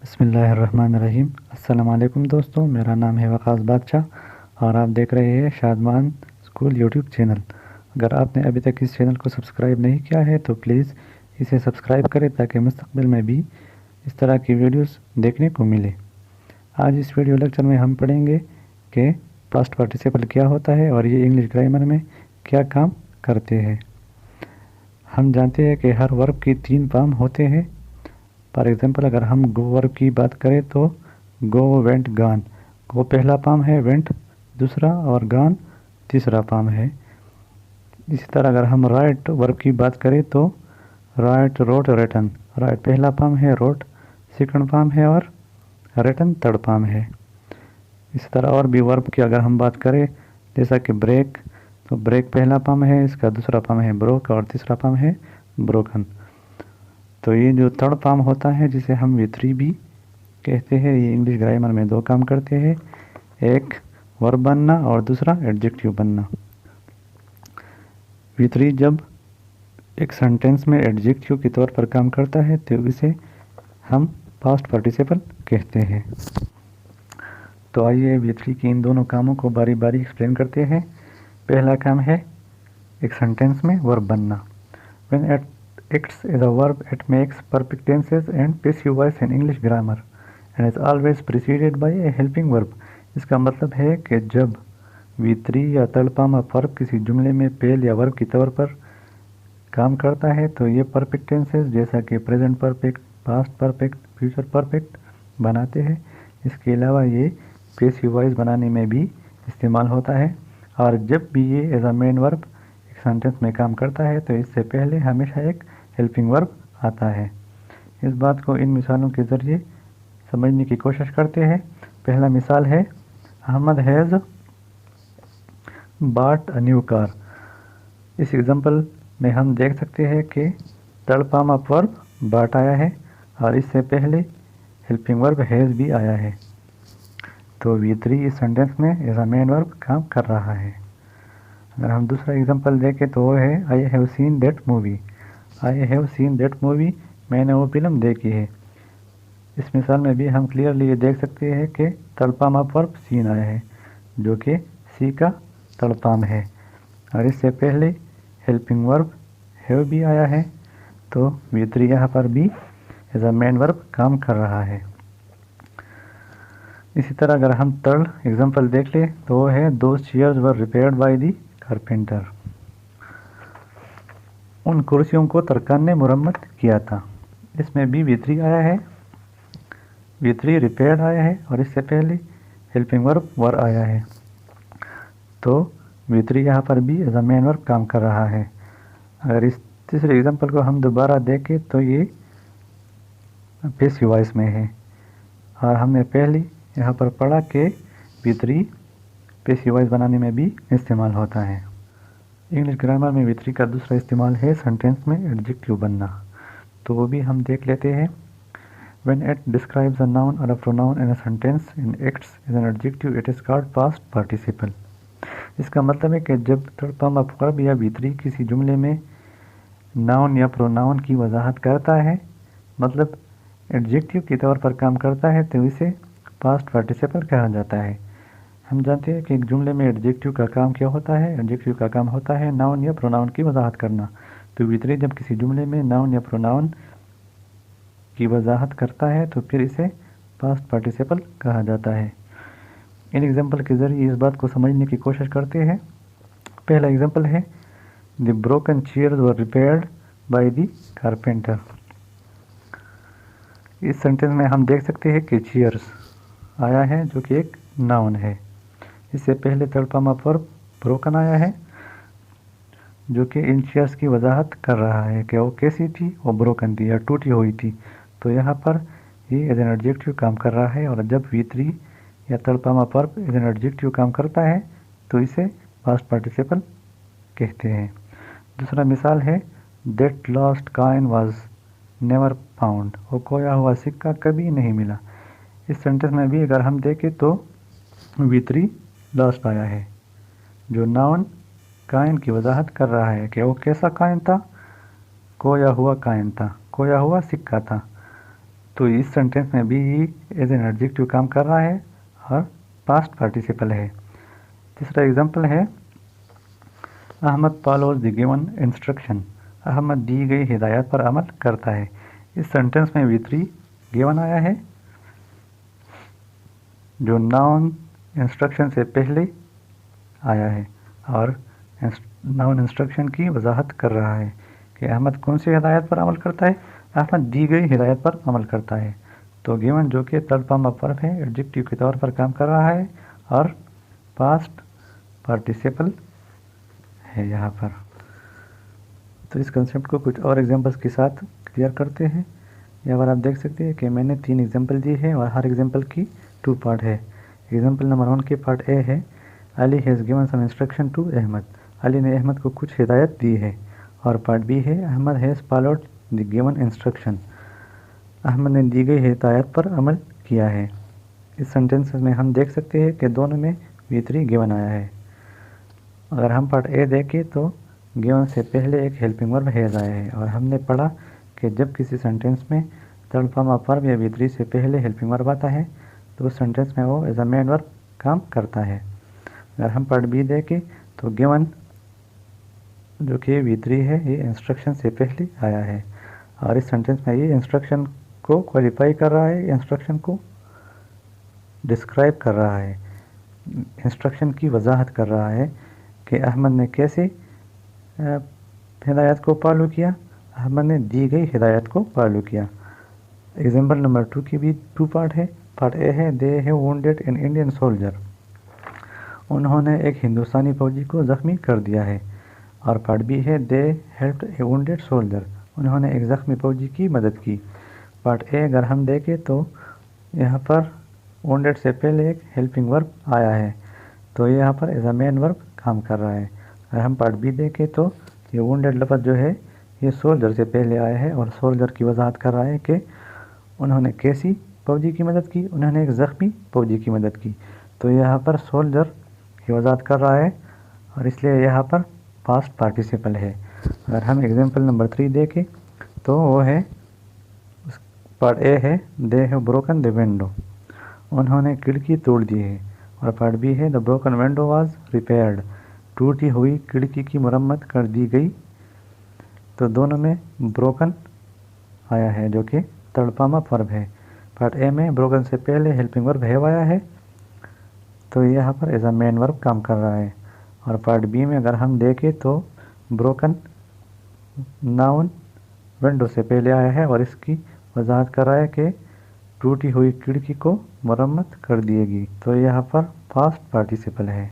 بسم اللہ الرحمن الرحیم۔ السلام علیکم دوستوں، میرا نام ہے وقاص بادشاہ اور آپ دیکھ رہے ہیں شادمان اسکول یوٹیوب چینل۔ اگر آپ نے ابھی تک اس چینل کو سبسکرائب نہیں کیا ہے تو پلیز اسے سبسکرائب کریں تاکہ مستقبل میں بھی اس طرح کی ویڈیوز دیکھنے کو ملے۔ آج اس ویڈیو لیکچر میں ہم پڑھیں گے کہ پاسٹ پارٹیسپل کیا ہوتا ہے اور یہ انگلش گرامر میں کیا کام کرتے ہیں۔ ہم جانتے ہیں کہ ہر ورب کی 3 فارم ہوتے ہیں۔ فار ایگزامپل اگر ہم گو ورب کی بات کریں تو گو، وینٹ، گان۔ گو پہلا فارم ہے، وینٹ دوسرا اور گان تیسرا فارم ہے۔ اسی طرح اگر ہم رائٹ ورب کی بات کریں تو رائٹ، روٹ، ریٹن۔ رائٹ پہلا فارم ہے، روٹ سیکنڈ فارم ہے اور ریٹن تھرڈ فارم ہے۔ اسی طرح اور بھی ورب کی اگر ہم بات کریں جیسا کہ بریک، تو بریک پہلا فارم ہے، اس کا دوسرا فارم ہے بروک اور تیسرا فارم ہے بروکن۔ تو یہ جو تھرڈ فارم ہوتا ہے جسے ہم وی3 بھی کہتے ہیں، یہ انگلش گرامر میں 2 کام کرتے ہیں، ایک ورب بننا اور دوسرا ایڈجیکٹیو بننا۔ وی3 جب ایک سینٹینس میں ایڈجیکٹیو کے طور پر کام کرتا ہے تو اسے ہم پاسٹ پارٹیسپل کہتے ہیں۔ تو آئیے وی3 کی ان دونوں کاموں کو باری باری ایکسپلین کرتے ہیں۔ پہلا کام ہے ایک سینٹینس میں ورب بننا۔ When it acts as a verb, it makes perfect tenses and passive voice in English grammar and is always preceded by a helping verb۔ اس کا مطلب ہے کہ جب V3 یا تھرڈ فارم آف ورب کسی جملے میں فعل یا ورب کے طور پر کام کرتا ہے تو یہ پرفیکٹ ٹینسز جیسا کہ present perfect, past perfect, future perfect بناتے ہیں۔ اس کے علاوہ یہ پیسیو وائس بنانے میں بھی استعمال ہوتا ہے، اور جب بھی یہ ایز اے مین ورب سینٹینس میں کام کرتا ہے تو اس سے پہلے ہمیشہ ایک ہیلپنگ ورب آتا ہے۔ اس بات کو ان مثالوں کے ذریعے سمجھنے کی کوشش کرتے ہیں۔ پہلا مثال ہے Ahmed has bought a new car. اس ایگزامپل میں ہم دیکھ سکتے ہیں کہ تھرڈ فارم آف ورب باٹ آیا ہے اور اس سے پہلے ہیلپنگ ورب ہیز بھی آیا ہے، تو V3 اس سینٹینس میں ایز اے مین ورب کام کر رہا ہے۔ اگر ہم دوسرا ایگزامپل دیکھیں تو وہ ہے I have seen that movie. I have seen that movie, میں نے وہ فلم دیکھی ہے۔ اس مثال میں بھی ہم کلیئرلی یہ دیکھ سکتے ہیں کہ تھرڈ فارم آف ورب سین آیا ہے جو کہ سی کا تھرڈ فارم ہے، اور اس سے پہلے ہیلپنگ ورب ہیو بھی آیا ہے، تو V3 یہاں پر بھی ایز اے مین ورب کام کر رہا ہے۔ اسی طرح اگر ہم تھرڈ ایگزامپل دیکھ لیں تو وہ ہے those chairs were repaired by the carpenter. ان کرسیوں کو ترکان نے مرمت کیا تھا۔ اس میں بھی V3 آیا ہے، V3 ریپیئرڈ آیا ہے اور اس سے پہلے ہیلپنگ ورب ور آیا ہے، تو V3 یہاں پر بھی ایز اے مین ورب کام کر رہا ہے۔ اگر اس تیسرے ایگزامپل کو ہم دوبارہ دیکھیں تو یہ پیسیو وائس میں ہے، اور ہم نے پہلے یہاں پر پڑھا کہ V3 پیسیو وائس بنانے میں بھی استعمال ہوتا ہے۔ انگلش گرامر میں V3 کا دوسرا استعمال ہے سینٹینس میں ایڈجیکٹیو بننا، تو وہ بھی ہم دیکھ لیتے ہیں۔ When it describes a noun or a pronoun in a sentence and acts as an adjective, it is called past participle۔ اس کا مطلب ہے کہ جب تھرڈ فارم آف ورب یا V3 کسی جملے میں ناؤن یا پروناؤن کی وضاحت کرتا ہے، مطلب ایڈجیکٹیو کے طور پر کام کرتا ہے، تو اسے پاسٹ پارٹیسپل کہا جاتا ہے۔ ہم جانتے ہیں کہ ایک جملے میں ایڈجیکٹیو کا کام کیا ہوتا ہے۔ ایڈجیکٹیو کا کام ہوتا ہے ناؤن یا پروناؤن کی وضاحت کرنا، تو V3 جب کسی جملے میں ناؤن یا پروناؤن کی وضاحت کرتا ہے تو پھر اسے پاسٹ پارٹیسپل کہا جاتا ہے۔ ان ایگزامپل کے ذریعے اس بات کو سمجھنے کی کوشش کرتے ہیں۔ پہلا ایگزامپل ہے the broken chairs were repaired by the carpenter. اس سینٹینس میں ہم دیکھ سکتے ہیں کہ چیئرز آیا ہے جو کہ ایک ناؤن ہے۔ اس سے پہلے تھرڈ فارم آف ورب بروکن آیا ہے جو کہ ان چیئرز کی وضاحت کر رہا ہے کہ وہ کیسی تھی، وہ بروکن تھی یا ٹوٹی ہوئی تھی، تو یہاں پر یہ ایز این ایڈجیکٹیو کام کر رہا ہے، اور جب V3 یا third form of verb as an adjective کام کرتا ہے تو اسے پاسٹ پارٹیسپل کہتے ہیں۔ دوسرا مثال ہے دیٹ لاسٹ کائن واز نیور فاؤنڈ۔ وہ کھویا ہوا سکہ کبھی نہیں ملا۔ اس سینٹینس میں بھی اگر ہم دیکھیں تو V3 لاسٹ آیا ہے جو ناؤن کائن کی وضاحت کر رہا ہے کہ وہ کیسا کائن تھا، کھویا ہوا کائن تھا، کھویا ہوا سکہ تھا۔ تو اس سینٹینس میں بھی ایز این ایڈجیکٹو کام کر رہا ہے اور پاسٹ پارٹیسپل ہے۔ تیسرا ایگزامپل ہے Ahmed follows the given instruction, Ahmed دی گئی ہدایات پر عمل کرتا ہے۔ اس سینٹینس میں V3 گیون آیا ہے جو ناؤن انسٹرکشن سے پہلے آیا ہے اور ناؤن انسٹرکشن کی وضاحت کر رہا ہے کہ احمد کون سی ہدایت پر عمل کرتا ہے، احمد دی گئی ہدایت پر عمل کرتا ہے۔ تو گیون جو کہ تھرڈ فارم آف ورب ہے، ایڈجیکٹو کے طور پر کام کر رہا ہے اور پاسٹ پارٹیسپل ہے یہاں پر۔ تو اس کنسیپٹ کو کچھ اور ایگزامپلس کے ساتھ کلیئر کرتے ہیں۔ یہاں پر آپ دیکھ سکتے ہیں کہ میں نے 3 ایگزامپل دی ہے اور ہر ایگزامپل کی 2 پارٹ ہے۔ ایگزامپل نمبر 1 کے پارٹ اے ہے Ali has given some instruction to Ahmed, Ali نے احمد کو کچھ ہدایت دی ہے۔ اور پارٹ بی ہے Ahmed has followed the given instruction, Ahmed نے دی گئی ہدایت پر عمل کیا ہے۔ اس سینٹینس میں ہم دیکھ سکتے ہیں کہ دونوں میں V3 گیون آیا ہے۔ اگر ہم پارٹ اے دیکھیں تو گیون سے پہلے ایک ہیلپنگ ورب ہیز آیا ہے اور ہم نے پڑھا کہ جب کسی سینٹینس میں تھرڈ فارم آف ورب یا V3 سے پہلے ہیلپنگ ورب آتا ہے تو اس سینٹینس میں وہ ایز اے مین ورب کام کرتا ہے۔ اگر ہم پارٹ بی دیکھیں تو گیون جو کہ V3 ہے یہ انسٹرکشن سے پہلے آیا ہے اور اس سینٹینس میں یہ انسٹرکشن کو کوالیفائی کر رہا ہے، انسٹرکشن کو ڈسکرائب کر رہا ہے، انسٹرکشن کی وضاحت کر رہا ہے کہ احمد نے کیسے ہدایت کو فالو کیا، احمد نے دی گئی ہدایت کو فالو کیا۔ ایگزامپل نمبر 2 کی بھی 2 پارٹ ہے۔ پارٹ اے ہے they have wounded an Indian soldier, انہوں نے ایک ہندوستانی فوجی کو زخمی کر دیا ہے۔ اور پارٹ بی ہے دے ہیلپڈ اے وونڈیڈ سولجر، انہوں نے ایک زخمی فوجی کی مدد کی۔ پارٹ اے اگر ہم دیکھیں تو یہاں پر وونڈیڈ سے پہلے ایک ہیلپنگ ورب آیا ہے تو یہاں پر ایز اے مین ورب کام کر رہا ہے۔ اگر ہم پارٹ بی دیکھیں تو یہ وونڈیڈ لفظ جو ہے یہ سولجر سے پہلے آیا ہے اور سولجر کی وضاحت کر رہا ہے کہ انہوں نے کیسی فوجی کی مدد کی، انہوں نے ایک زخمی فوجی کی مدد کی۔ تو یہاں پر سولجر کی وضاحت کر رہا ہے اور اس لیے یہاں پر پاسٹ پارٹیسپل ہے۔ اگر ہم ایگزامپل نمبر 3 دیکھیں تو وہ ہے پارٹ اے ہے they have broken the window, انہوں نے کھڑکی توڑ دی ہے۔ اور پارٹ بی ہے دا بروکن ونڈو واز ریپیئرڈ، ٹوٹی ہوئی کھڑکی کی مرمت کر دی گئی۔ تو دونوں میں بروکن آیا ہے جو کہ تھرڈ فارم آف ورب ہے۔ پارٹ اے میں بروکن سے پہلے ہیلپنگ ورب ہیو آیا ہے تو یہاں پر ایز اے مین ورب کام کر رہا ہے۔ اور پارٹ بی میں اگر ہم دیکھیں تو بروکن ناؤن ونڈو سے پہلے آیا ہے اور اس کی وضاحت کر رہا ہے کہ ٹوٹی ہوئی کھڑکی کو مرمت کر دیے گی۔ تو یہاں پر پاسٹ پارٹیسپل ہے۔